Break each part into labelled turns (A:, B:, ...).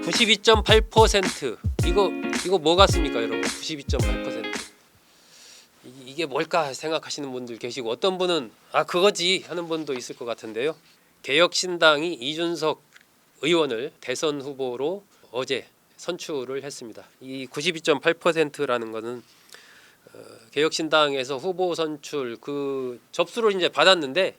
A: 92.8%. 이거 뭐 같습니까, 여러분? 92.8%. 이게 뭘까 생각하시는 분들 계시고, 어떤 분은 그거지 하는 분도 있을 것 같은데요. 개혁신당이 이준석 의원을 대선 후보로 어제 선출을 했습니다. 이 92.8%라는 것은 개혁신당에서 후보 선출 그 접수를 이제 받았는데,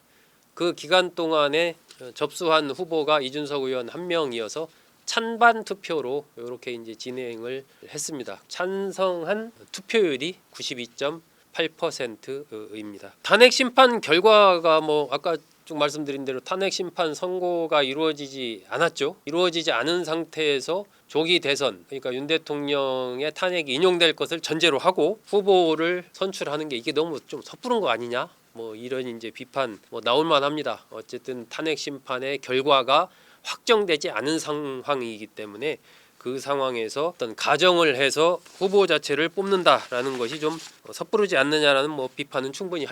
A: 그 기간 동안에 접수한 후보가 이준석 의원 한 명이어서 찬반 투표로 이렇게 이제 진행을 했습니다. 찬성한 투표율이 92.8%입니다. 탄핵 심판 결과가 아까 쭉 말씀드린 대로 탄핵 심판 선고가 이루어지지 않았죠. 이루어지지 않은 상태에서 조기 대선, 그러니까 윤 대통령의 탄핵이 인용될 것을 전제로 하고 후보를 선출하는 게 이게 너무 좀 섣부른 거 아니냐? 이런 이제 비판 나올 만합니다. 어쨌든 탄핵 심판의 결과가 확정되지 않은 상황이기 때문에 그 상황에서 어떤 가정을 해서 후보 자체를 뽑는다라는 것이 좀 섣부르지 않느냐라는 비판은 충분히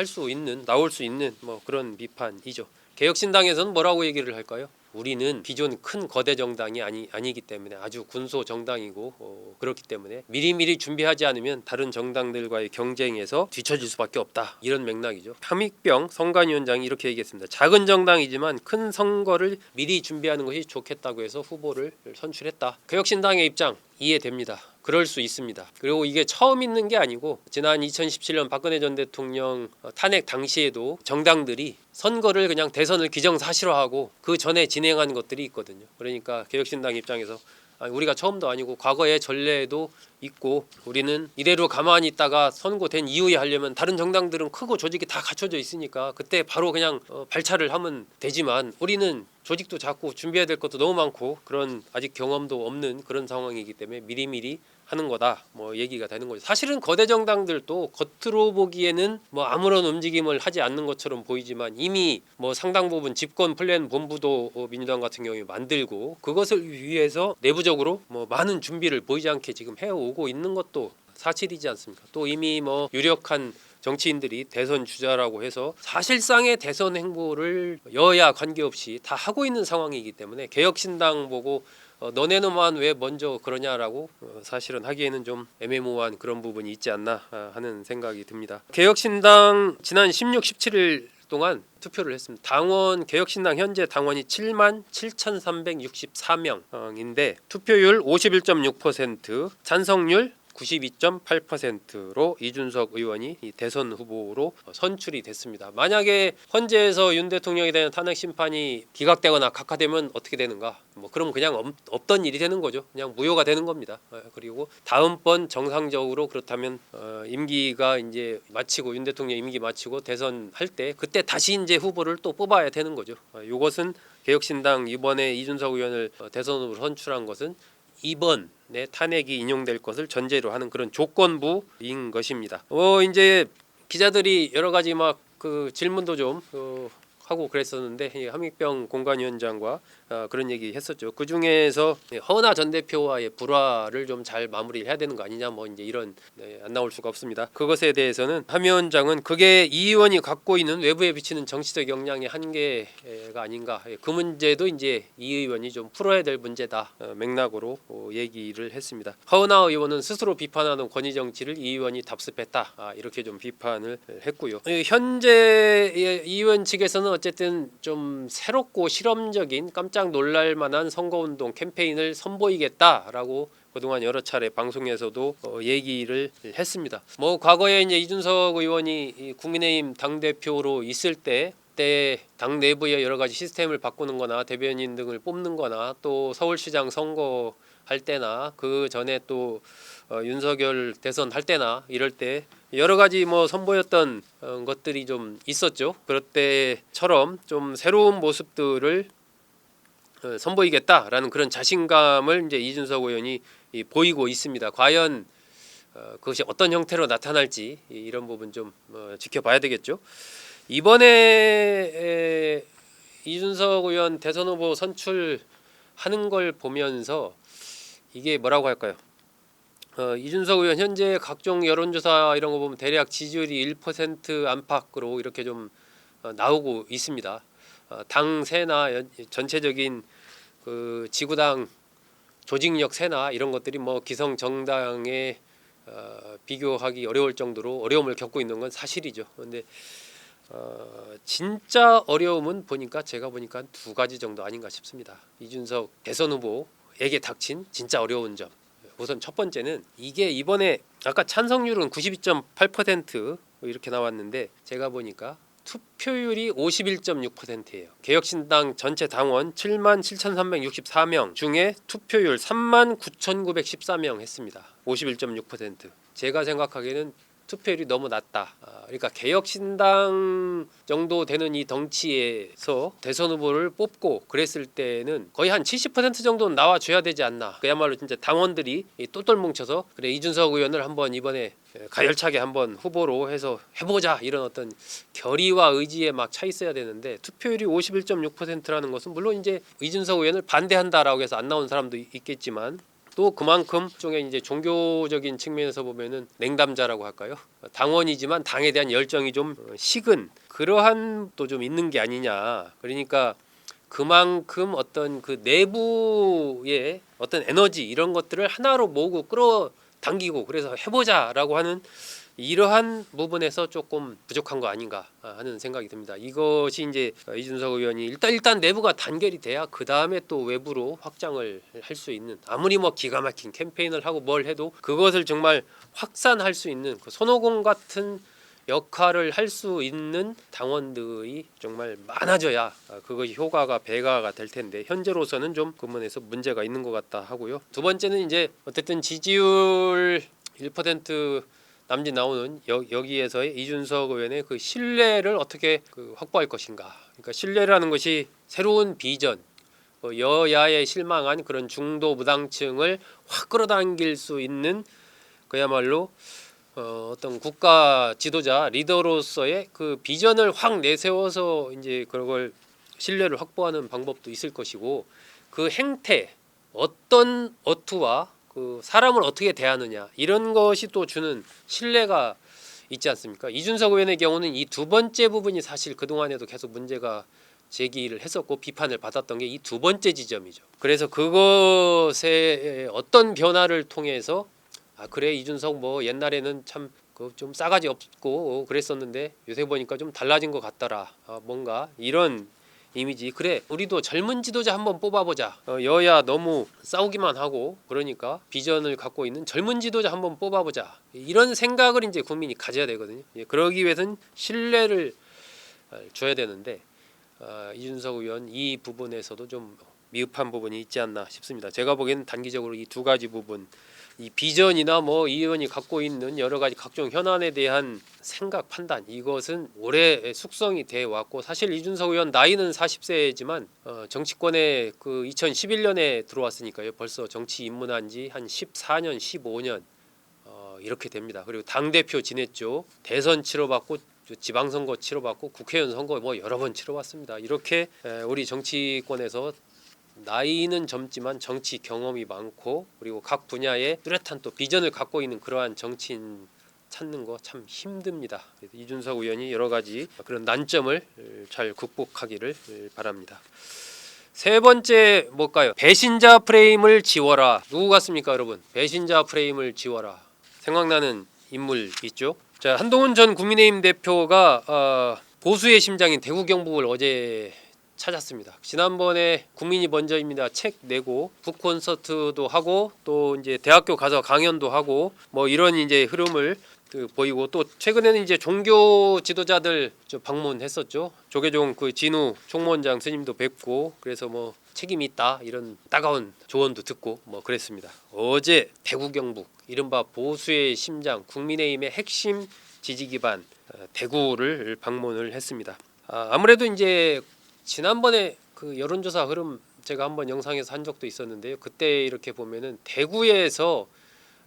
A: 나올 수 있는 그런 비판이죠. 개혁신당에서는 뭐라고 얘기를 할까요? 우리는 기존 큰 거대 정당이 아니기 때문에 아주 군소 정당이고 그렇기 때문에 미리미리 준비하지 않으면 다른 정당들과의 경쟁에서 뒤처질 수밖에 없다. 이런 맥락이죠. 함익병 선관위원장이 이렇게 얘기했습니다. 작은 정당이지만 큰 선거를 미리 준비하는 것이 좋겠다고 해서 후보를 선출했다. 개혁신당의 입장 이해됩니다. 그럴 수 있습니다. 그리고 이게 처음 있는 게 아니고 지난 2017년 박근혜 전 대통령 탄핵 당시에도 정당들이 선거를 그냥 대선을 기정사실화하고 그 전에 진행한 것들이 있거든요. 그러니까 개혁신당 입장에서 우리가 처음도 아니고 과거의 전례도 있고 우리는 이대로 가만히 있다가 선고된 이후에 하려면 다른 정당들은 크고 조직이 다 갖춰져 있으니까 그때 바로 그냥 발차를 하면 되지만 우리는 조직도 작고 준비해야 될 것도 너무 많고 그런 아직 경험도 없는 그런 상황이기 때문에 미리미리 하는 거다 얘기가 되는 거죠. 사실은 거대 정당들도 겉으로 보기에는 아무런 움직임을 하지 않는 것처럼 보이지만 이미 상당 부분 집권 플랜 본부도 민주당 같은 경우에 만들고 그것을 위해서 내부적으로 많은 준비를 보이지 않게 지금 해오고 있는 것도 사실이지 않습니까? 또 이미 유력한 정치인들이 대선 주자라고 해서 사실상의 대선 행보를 여야 관계없이 다 하고 있는 상황이기 때문에 개혁신당 보고 너네는만 왜 먼저 그러냐라고 사실은 하기에는 좀 애매모호한 그런 부분이 있지 않나 하는 생각이 듭니다. 개혁신당 지난 16, 17일 동안 투표를 했습니다. 당원 개혁신당 현재 당원이 77,364명인데 투표율 51.6%, 찬성률 92.8%로 이준석 의원이 대선 후보로 선출이 됐습니다. 만약에 헌재에서 윤 대통령에 대한 탄핵 심판이 기각되거나 각하되면 어떻게 되는가? 그럼 그냥 없던 일이 되는 거죠. 그냥 무효가 되는 겁니다. 그리고 다음번 정상적으로 그렇다면 임기가 이제 마치고 윤 대통령 임기 마치고 대선 할 때 그때 다시 이제 후보를 또 뽑아야 되는 거죠. 이것은 개혁신당 이번에 이준석 의원을 대선 후보로 선출한 것은 이번에 탄핵이 인용될 것을 전제로 하는 그런 조건부인 것입니다. 이제 기자들이 여러 가지 그 질문도 좀 하고 그랬었는데 함익병 공관위원장과 그런 얘기 했었죠. 그 중에서 허은하 전 대표와의 불화를 좀 잘 마무리를 해야 되는 거 아니냐 이제 이런 안 나올 수가 없습니다. 그것에 대해서는 함 위원장은 그게 이 의원이 갖고 있는 외부에 비치는 정치적 역량의 한계가 아닌가. 그 문제도 이제 이 의원이 좀 풀어야 될 문제다 맥락으로 얘기를 했습니다. 허은하 의원은 스스로 비판하는 권위 정치를 이 의원이 답습했다 이렇게 좀 비판을 했고요. 현재 이 의원 측에서는 어쨌든 좀 새롭고 실험적인 깜짝 놀랄 만한 선거운동 캠페인을 선보이겠다라고 그동안 여러 차례 방송에서도 얘기를 했습니다. 과거에 이제 이준석 의원이 국민의힘 당대표로 있을 때 당 내부의 여러 가지 시스템을 바꾸는 거나 대변인 등을 뽑는 거나 또 서울시장 선거 할 때나 그 전에 또 윤석열 대선 할 때나 이럴 때 여러 가지 선보였던 것들이 좀 있었죠. 그럴 때처럼 좀 새로운 모습들을 선보이겠다라는 그런 자신감을 이제 이준석 의원이 보이고 있습니다. 과연 그것이 어떤 형태로 나타날지 이런 부분 좀 지켜봐야 되겠죠. 이번에 이준석 의원 대선 후보 선출하는 걸 보면서 이게 뭐라고 할까요? 이준석 의원 현재 각종 여론조사 이런 거 보면 대략 지지율이 1% 안팎으로 이렇게 좀 나오고 있습니다. 당 세나 전체적인 그 지구당 조직력 세나 이런 것들이 뭐 기성 정당에 비교하기 어려울 정도로 어려움을 겪고 있는 건 사실이죠. 그런데 진짜 어려움은 제가 보니까 두 가지 정도 아닌가 싶습니다. 이준석 대선 후보에게 닥친 진짜 어려운 점. 우선 첫 번째는 이게 이번에 아까 찬성률은 92.8% 이렇게 나왔는데 제가 보니까 투표율이 51.6%예요. 개혁신당 전체 당원 77,364명 중에 투표율 39,914명 했습니다. 51.6%. 제가 생각하기에는 투표율이 너무 낮다. 그러니까 개혁신당 정도 되는 이 덩치에서 대선 후보를 뽑고 그랬을 때는 거의 한 70% 정도는 나와줘야 되지 않나. 그야말로 진짜 당원들이 똘똘 뭉쳐서 그래 이준석 의원을 한번 이번에 가열차게 한번 후보로 해서 해보자 이런 어떤 결의와 의지에 막 차 있어야 되는데 투표율이 51.6%라는 것은 물론 이제 이준석 의원을 반대한다라고 해서 안 나온 사람도 있겠지만 또 그만큼 쪽에 이제 종교적인 측면에서 보면은 냉담자라고 할까요? 당원이지만 당에 대한 열정이 좀 식은 그러한 또 좀 있는 게 아니냐. 그러니까 그만큼 어떤 그 내부의 어떤 에너지 이런 것들을 하나로 모으고 끌어당기고 그래서 해보자라고 하는 이러한 부분에서 조금 부족한 거 아닌가 하는 생각이 듭니다. 이것이 이제 이준석 의원이 일단 내부가 단결이 돼야 그 다음에 또 외부로 확장을 할 수 있는 아무리 뭐 기가 막힌 캠페인을 하고 뭘 해도 그것을 정말 확산할 수 있는 그 손오공 같은 역할을 할 수 있는 당원들이 정말 많아져야 그것이 효과가 배가가 될 텐데 현재로서는 좀 그 부분에서 문제가 있는 것 같다 하고요. 두 번째는 이제 어쨌든 지지율 1% 남짓 나오는 여기에서의 이준석 의원의 그 신뢰를 어떻게 확보할 것인가. 그러니까 신뢰라는 것이 새로운 비전, 여야에 실망한 그런 중도 무당층을 확 끌어당길 수 있는 그야말로 어떤 국가 지도자 리더로서의 그 비전을 확 내세워서 이제 그걸 신뢰를 확보하는 방법도 있을 것이고 그 행태 어떤 어투와 그 사람을 어떻게 대하느냐 이런 것이 또 주는 신뢰가 있지 않습니까? 이준석 의원의 경우는 이 두 번째 부분이 사실 그동안에도 계속 문제가 제기를 했었고 비판을 받았던 게 이 두 번째 지점이죠. 그래서 그것의 어떤 변화를 통해서 그래 이준석 뭐 옛날에는 참 좀 싸가지 없고 그랬었는데 요새 보니까 좀 달라진 것 같더라. 뭔가 이런 이미지. 그래 우리도 젊은 지도자 한번 뽑아보자. 여야 너무 싸우기만 하고 그러니까 비전을 갖고 있는 젊은 지도자 한번 뽑아보자. 이런 생각을 이제 국민이 가져야 되거든요. 그러기 위해서는 신뢰를 줘야 되는데 이준석 의원 이 부분에서도 좀 미흡한 부분이 있지 않나 싶습니다. 제가 보기에는 단기적으로 이 두 가지 부분, 이 비전이나 뭐 이 의원이 갖고 있는 여러 가지 각종 현안에 대한 생각 판단 이것은 오래 숙성이 돼 왔고 사실 이준석 의원 나이는 40세지만 정치권에 그 2011년에 들어왔으니까요. 벌써 정치 입문한 지 한 14년, 15년 이렇게 됩니다. 그리고 당 대표 지냈죠. 대선 치러봤고 지방선거 치러봤고 국회의원 선거 뭐 여러 번 치러봤습니다. 이렇게 우리 정치권에서 나이는 젊지만 정치 경험이 많고 그리고 각 분야에 뚜렷한 또 비전을 갖고 있는 그러한 정치인 찾는 거 참 힘듭니다. 이준석 의원이 여러 가지 그런 난점을 잘 극복하기를 바랍니다. 세 번째 뭘까요? 배신자 프레임을 지워라. 누구 같습니까, 여러분? 배신자 프레임을 지워라. 생각나는 인물 있죠? 자, 한동훈 전 국민의힘 대표가 보수의 심장인 대구 경북을 어제 찾았습니다. 지난번에 국민이 먼저입니다 책 내고 북 콘서트도 하고 또 이제 대학교 가서 강연도 하고 뭐 이런 이제 흐름을 보이고 또 최근에는 이제 종교 지도자들 방문했었죠. 조계종 그 진우 총무원장 스님도 뵙고 그래서 뭐 책임이 있다 이런 따가운 조언도 듣고 뭐 그랬습니다. 어제 대구 경북 이른바 보수의 심장 국민의힘의 핵심 지지 기반 대구를 방문을 했습니다. 아무래도 이제 지난번에 그 여론조사 흐름 제가 한번 영상에서 한 적도 있었는데요. 그때 이렇게 보면은 대구에서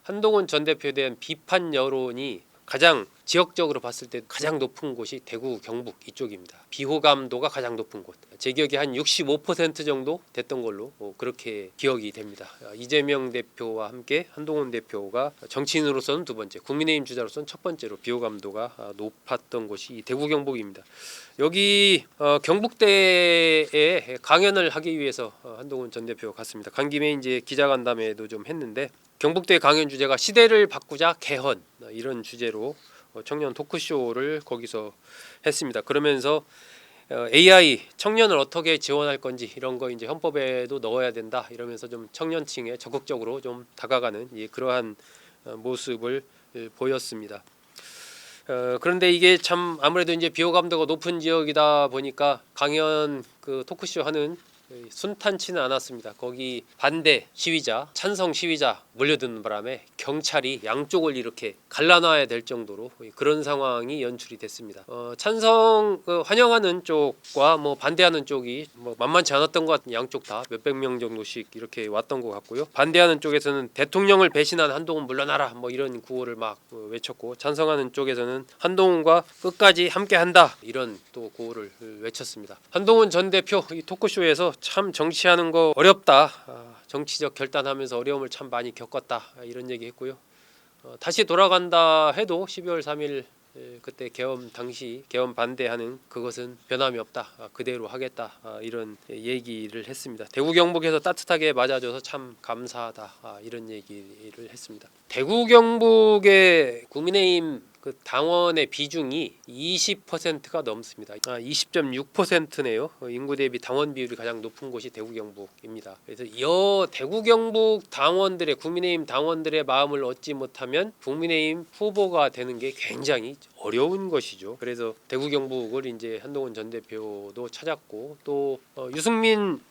A: 한동훈 전 대표에 대한 비판 여론이 가장 지역적으로 봤을 때 가장 높은 곳이 대구 경북 이쪽입니다. 비호감도가 가장 높은 곳. 제 기억에 한 65% 정도 됐던 걸로 그렇게 기억이 됩니다. 이재명 대표와 함께 한동훈 대표가 정치인으로서는 두 번째, 국민의힘 주자로서는 첫 번째로 비호감도가 높았던 곳이 이 대구 경북입니다. 여기 경북대에 강연을 하기 위해서 한동훈 전 대표가 갔습니다. 간 김에 이제 기자간담회도 좀 했는데 경북대 강연 주제가 시대를 바꾸자 개헌 이런 주제로 청년 토크쇼를 거기서 했습니다. 그러면서 AI 청년을 어떻게 지원할 건지 이런 거 이제 헌법에도 넣어야 된다 이러면서 좀 청년층에 적극적으로 좀 다가가는 그러한 모습을 보였습니다. 그런데 이게 참 아무래도 이제 비호감도가 높은 지역이다 보니까 강연 그 토크쇼 하는 순탄치는 않았습니다. 거기 반대 시위자, 찬성 시위자 몰려드는 바람에 경찰이 양쪽을 이렇게 갈라놔야 될 정도로 그런 상황이 연출이 됐습니다. 찬성 환영하는 쪽과 뭐 반대하는 쪽이 뭐 만만치 않았던 것 같은 양쪽 다 몇백 명 정도씩 이렇게 왔던 것 같고요. 반대하는 쪽에서는 대통령을 배신한 한동훈 물러나라 뭐 이런 구호를 막 외쳤고, 찬성하는 쪽에서는 한동훈과 끝까지 함께한다 이런 또 구호를 외쳤습니다. 한동훈 전 대표 이 토크쇼에서 참 정치하는 거 어렵다, 정치적 결단하면서 어려움을 참 많이 겪었다 이런 얘기했고요. 다시 돌아간다 해도 12월 3일 그때 계엄 당시 계엄 반대하는 그것은 변함이 없다, 그대로 하겠다 이런 얘기를 했습니다. 대구 경북에서 따뜻하게 맞아줘서 참 감사하다 이런 얘기를 했습니다. 대구 경북의 국민의힘 그 당원의 비중이 20%가 넘습니다. 20.6%네요. 인구 대비 당원 비율이 가장 높은 곳이 대구 경북입니다. 그래서 이 대구 경북 당원들의, 국민의힘 당원들의 마음을 얻지 못하면 국민의힘 후보가 되는 게 굉장히 어려운 것이죠. 그래서 대구 경북을 이제 한동훈 전 대표도 찾았고, 또 유승민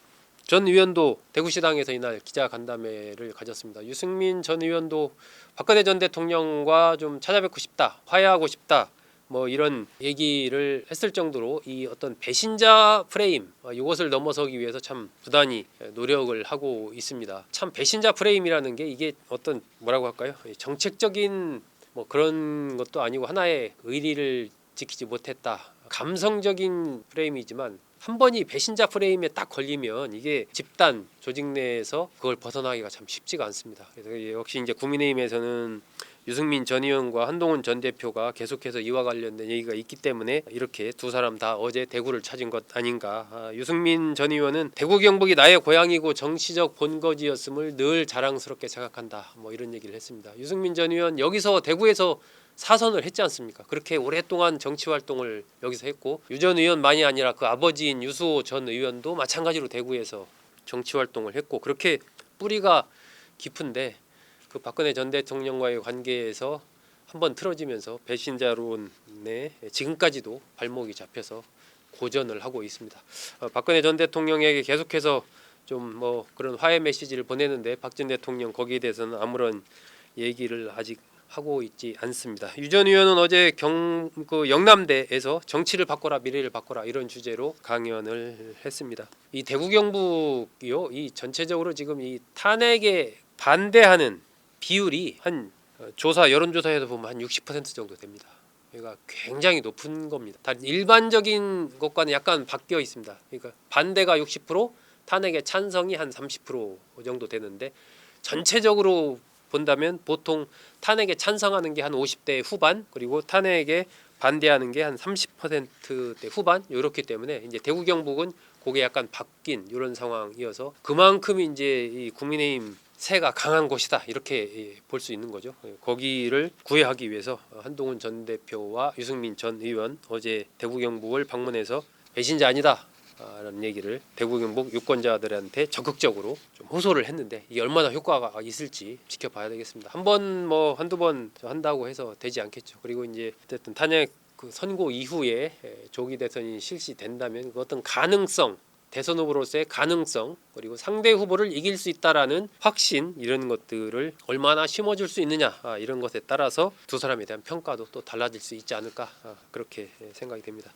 A: 전 의원도 대구시당에서 이날 기자간담회를 가졌습니다. 유승민 전 의원도 박근혜 전 대통령과 좀 찾아뵙고 싶다, 화해하고 싶다 뭐 이런 얘기를 했을 정도로 이 어떤 배신자 프레임 이것을 넘어서기 위해서 참 부단히 노력을 하고 있습니다. 참 배신자 프레임이라는 게 이게 어떤 뭐라고 할까요? 정책적인 뭐 그런 것도 아니고 하나의 의리를 지키지 못했다, 감성적인 프레임이지만 한 번이 배신자 프레임에 딱 걸리면 이게 집단 조직 내에서 그걸 벗어나기가 참 쉽지가 않습니다. 그래서 역시 이제 국민의힘에서는 유승민 전 의원과 한동훈 전 대표가 계속해서 이와 관련된 얘기가 있기 때문에 이렇게 두 사람 다 어제 대구를 찾은 것 아닌가. 유승민 전 의원은 대구 경북이 나의 고향이고 정치적 본거지였음을 늘 자랑스럽게 생각한다 뭐 이런 얘기를 했습니다. 유승민 전 의원 여기서 대구에서 사선을 했지 않습니까? 그렇게 오랫동안 정치 활동을 여기서 했고, 유 전 의원만이 아니라 그 아버지인 유수호 전 의원도 마찬가지로 대구에서 정치 활동을 했고, 그렇게 뿌리가 깊은데 그 박근혜 전 대통령과의 관계에서 한번 틀어지면서 배신자론에 지금까지도 발목이 잡혀서 고전을 하고 있습니다. 박근혜 전 대통령에게 계속해서 좀 뭐 그런 화해 메시지를 보내는데 박 전 대통령 거기에 대해서는 아무런 얘기를 아직 하고 있지 않습니다. 유 전 의원은 어제 영남대에서 정치를 바꿔라 미래를 바꿔라 이런 주제로 강연을 했습니다. 이 대구 경북이요, 이 전체적으로 지금 이 탄핵에 반대하는 비율이 한 여론조사에서 보면 한 60% 정도 됩니다. 그러니까 굉장히 높은 겁니다. 다 일반적인 것과는 약간 바뀌어 있습니다. 그러니까 반대가 60%, 탄핵의 찬성이 한 30% 정도 되는데, 전체적으로 본다면 보통 탄핵에 찬성하는 게 한 50대 후반, 그리고 탄핵에 반대하는 게 한 30%대 후반 이렇기 때문에 이제 대구 경북은 그게 약간 바뀐 이런 상황이어서 그만큼 이제 이 국민의힘 세가 강한 곳이다 이렇게 볼 수 있는 거죠. 거기를 구애하기 위해서 한동훈 전 대표와 유승민 전 의원 어제 대구 경북을 방문해서 배신자 아니다 라는 얘기를 대구 경북 유권자들한테 적극적으로 좀 호소를 했는데, 이게 얼마나 효과가 있을지 지켜봐야 되겠습니다. 한두 번 한다고 해서 되지 않겠죠. 그리고 이제 어쨌든 탄핵 그 선고 이후에 조기 대선이 실시된다면 그 어떤 가능성, 대선 후보로서의 가능성, 그리고 상대 후보를 이길 수 있다라는 확신, 이런 것들을 얼마나 심어줄 수 있느냐 이런 것에 따라서 두 사람에 대한 평가도 또 달라질 수 있지 않을까 그렇게 생각이 됩니다.